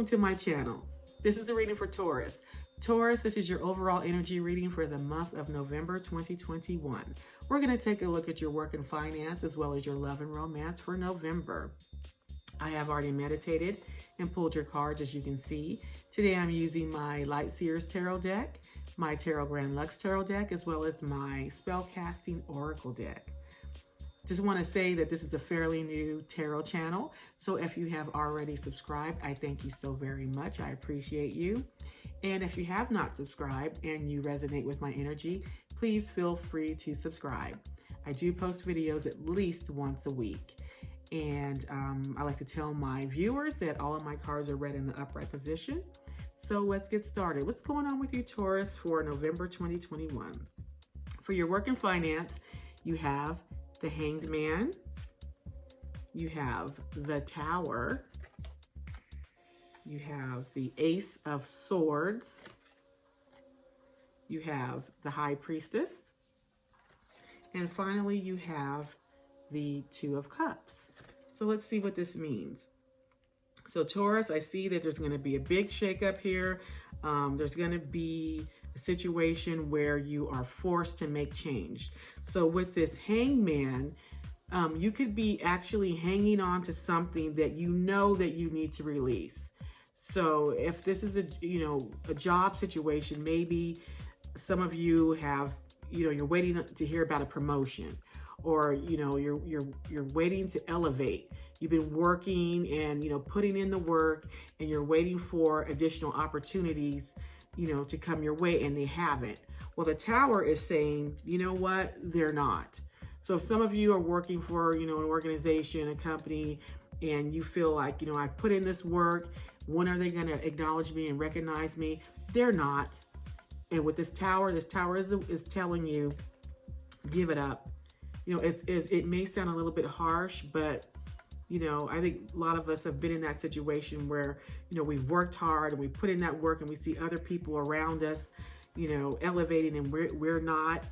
welcome to my channel. This is a reading for Taurus. Taurus, this is your overall energy reading for the month of November 2021. We're going to take a look at your work and finance as well as your love and romance for November. I have already meditated and pulled your cards, as you can see. Today I'm using my Light Seers Tarot deck, my Tarot Grand Luxe Tarot deck, as well as my Spellcasting Oracle deck. Just want to say that this is a fairly new tarot channel, so if you have already subscribed, I thank you so very much. I appreciate you. And if you have not subscribed and you resonate with my energy, please feel free to subscribe. I do post videos at least once a week. And I like to tell my viewers that all of my cards are read in the upright position. So let's get started. What's going on with you, Taurus, for November 2021? For your work and finance, you have the Hanged Man, you have the Tower, you have the Ace of Swords, you have the High Priestess, and finally you have the Two of Cups. So let's see what this means. So Taurus, I see that there's going to be a big shakeup here. There's going to be a situation where you are forced to make change. So with this Hangman, you could be actually hanging on to something that you know that you need to release. So if this is a job situation, maybe some of you have, you're waiting to hear about a promotion, or you're waiting to elevate. You've been working and putting in the work, and you're waiting for additional opportunities to come your way, and they haven't. Well, the Tower is saying, you know what, they're not. So if some of you are working for, an organization, a company, and you feel like, I put in this work, when are they going to acknowledge me and recognize me? They're not. And with this Tower is telling you, give it up. It may sound a little bit harsh, but I think a lot of us have been in that situation where, we've worked hard and we put in that work, and we see other people around us, elevating, and we're not.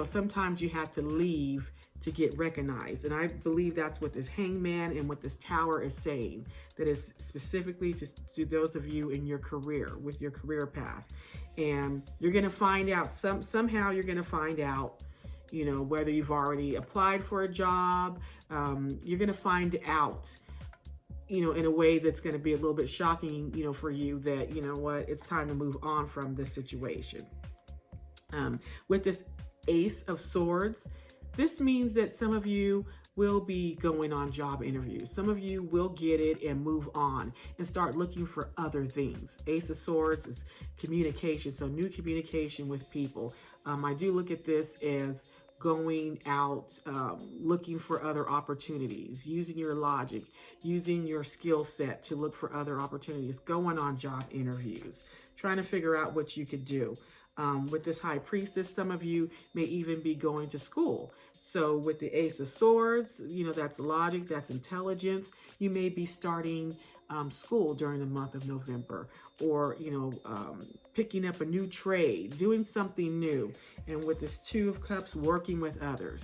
Sometimes you have to leave to get recognized. And I believe that's what this Hangman and what this Tower is saying. That is specifically to those of you in your career, with your career path. And you're going to find out, somehow you're going to find out, whether you've already applied for a job, you're going to find out, in a way that's going to be a little bit shocking, for you, that, it's time to move on from this situation. With this Ace of Swords, this means that some of you will be going on job interviews. Some of you will get it and move on and start looking for other things. Ace of Swords is communication, so new communication with people. I do look at this as going out, looking for other opportunities, using your logic, using your skill set to look for other opportunities, going on job interviews, trying to figure out what you could do. With this High Priestess, some of you may even be going to school. So with the Ace of Swords, that's logic, that's intelligence. You may be starting school during the month of November, or, picking up a new trade, doing something new. And with this Two of Cups, working with others,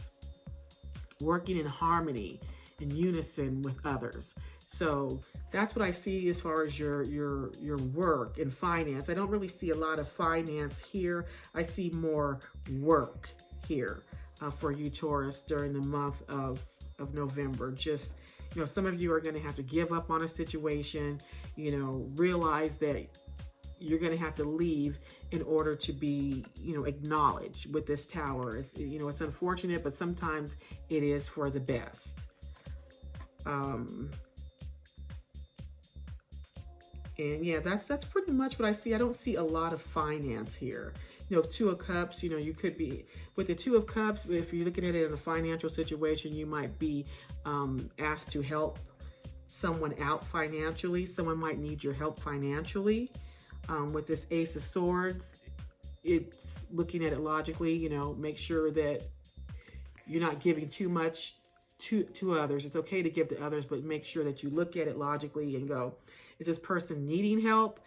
working in harmony, in unison with others. So that's what I see as far as your work and finance. I don't really see a lot of finance here. I see more work here for you, Taurus, during the month of November. Just, some of you are going to have to give up on a situation, realize that you're going to have to leave in order to be, acknowledged with this Tower. It's, it's unfortunate, but sometimes it is for the best. And yeah, that's pretty much what I see. I don't see a lot of finance here. Two of Cups, you could be, with the Two of Cups, if you're looking at it in a financial situation, you might be asked to help someone out financially. Someone might need your help financially. With this Ace of Swords, it's looking at it logically, make sure that you're not giving too much to others. It's okay to give to others, but make sure that you look at it logically and go, is this person needing help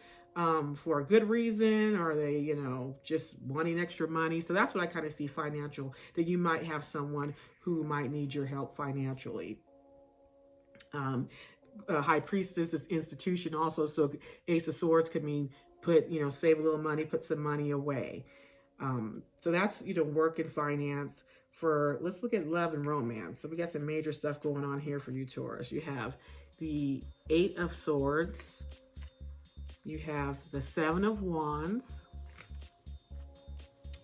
for a good reason? Or are they, just wanting extra money? So that's what I kind of see financial, that you might have someone who might need your help financially. High Priestess is institution also. So Ace of Swords could mean put, save a little money, put some money away. So that's, work and finance. Let's look at love and romance. So we got some major stuff going on here for you, Taurus. You have the 8 of Swords. You have the 7 of Wands.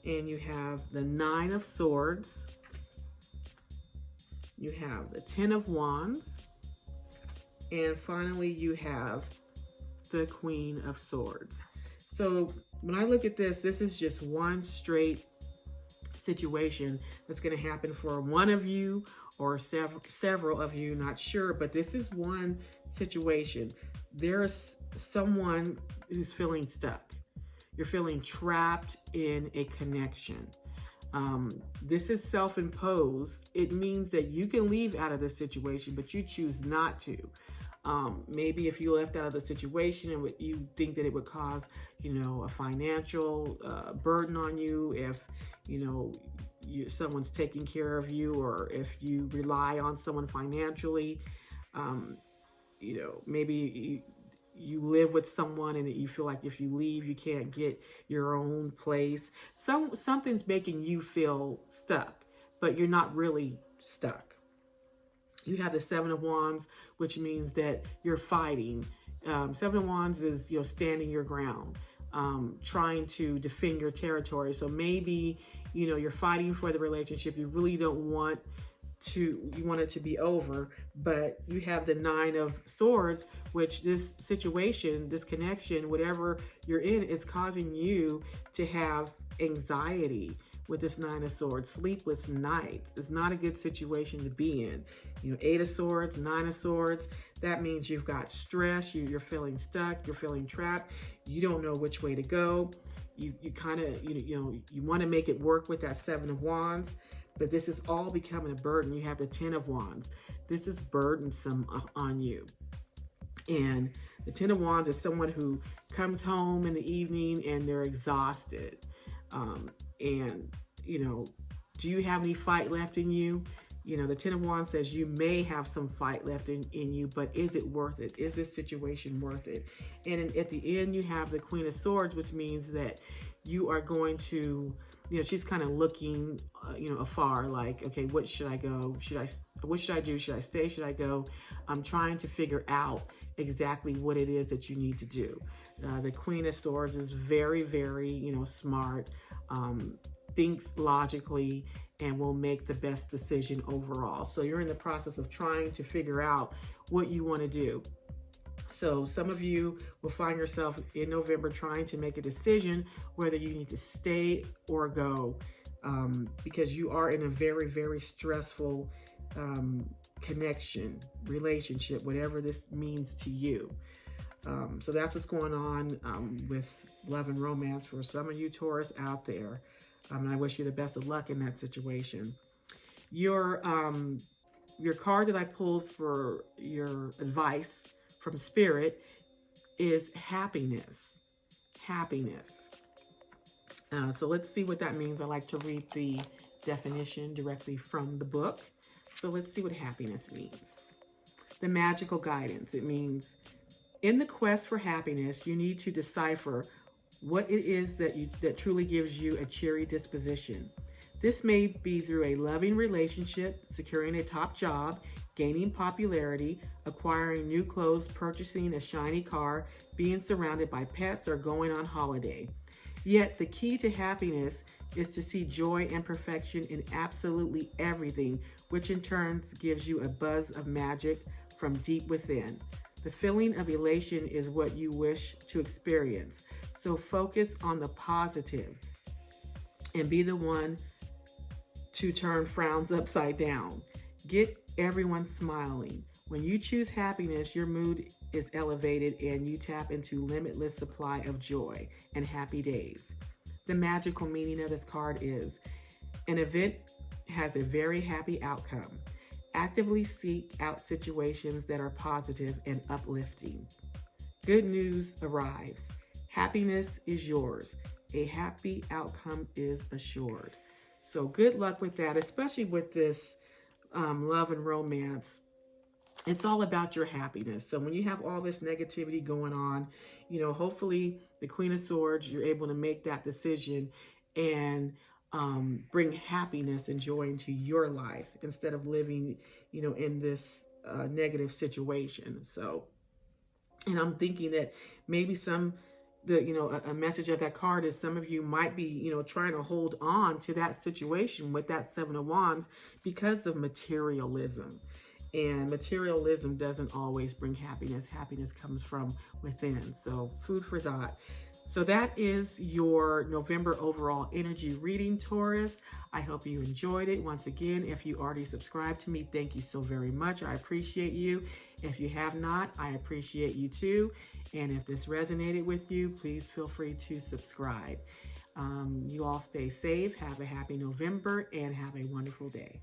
And you have the 9 of Swords. You have the 10 of Wands. And finally, you have the Queen of Swords. So when I look at this is just one straight situation that's going to happen for one of you or several of you, not sure, but this is one situation. There's someone who's feeling stuck. You're feeling trapped in a connection. This is self-imposed. It means that you can leave out of this situation, but you choose not to. Maybe if you left out of the situation and you think that it would cause, a financial burden on you, if, someone's taking care of you, or if you rely on someone financially, maybe you live with someone and you feel like if you leave, you can't get your own place. Something's making you feel stuck, but you're not really stuck. You have the 7 of Wands, which means that you're fighting. 7 of Wands is, standing your ground, trying to defend your territory. So maybe, you're fighting for the relationship. You really don't want you want it to be over, but you have the 9 of Swords, which this situation, this connection, whatever you're in, is causing you to have anxiety with this 9 of Swords, sleepless nights. It's not a good situation to be in. 8 of Swords, 9 of Swords, that means you've got stress, you're feeling stuck, you're feeling trapped, you don't know which way to go. You kind of, you want to make it work with that 7 of Wands, but this is all becoming a burden. You have the 10 of Wands. This is burdensome on you. And the 10 of Wands is someone who comes home in the evening and they're exhausted. And, do you have any fight left in you? The 10 of Wands says you may have some fight left in you, but is it worth it? Is this situation worth it? And at the end, you have the Queen of Swords, which means that you are going to, she's kind of looking, afar, like, okay, what should I go? What should I do? Should I stay? Should I go? I'm trying to figure out exactly what it is that you need to do. The Queen of Swords is very, very, smart, thinks logically, and will make the best decision overall. So you're in the process of trying to figure out what you want to do. So some of you will find yourself in November trying to make a decision whether you need to stay or go, because you are in a very, very stressful connection, relationship, whatever this means to you. So that's what's going on with love and romance for some of you Taurus out there. And I wish you the best of luck in that situation. Your card that I pulled for your advice from Spirit is happiness. Happiness. So let's see what that means. I like to read the definition directly from the book. So let's see what happiness means. The magical guidance. It means in the quest for happiness, you need to decipher what it is that truly gives you a cheery disposition. This may be through a loving relationship, securing a top job, gaining popularity, acquiring new clothes, purchasing a shiny car, being surrounded by pets, or going on holiday. Yet the key to happiness is to see joy and perfection in absolutely everything, which in turn gives you a buzz of magic from deep within. The feeling of elation is what you wish to experience. So focus on the positive and be the one to turn frowns upside down. Get everyone smiling. When you choose happiness, your mood is elevated and you tap into limitless supply of joy and happy days. The magical meaning of this card is an event has a very happy outcome. Actively seek out situations that are positive and uplifting. Good news arrives. Happiness is yours. A happy outcome is assured. So good luck with that, especially with this love and romance. it's all about your happiness. So when you have all this negativity going on, hopefully the Queen of Swords, you're able to make that decision and bring happiness and joy into your life instead of living, in this negative situation. So, and I'm thinking that maybe a message of that card is some of you might be, trying to hold on to that situation with that Seven of Wands because of materialism. And materialism doesn't always bring happiness. Happiness comes from within. So food for thought. So that is your November overall energy reading, Taurus. I hope you enjoyed it. Once again, if you already subscribed to me, thank you so very much. I appreciate you. If you have not, I appreciate you too. And if this resonated with you, please feel free to subscribe. You all stay safe. Have a happy November and have a wonderful day.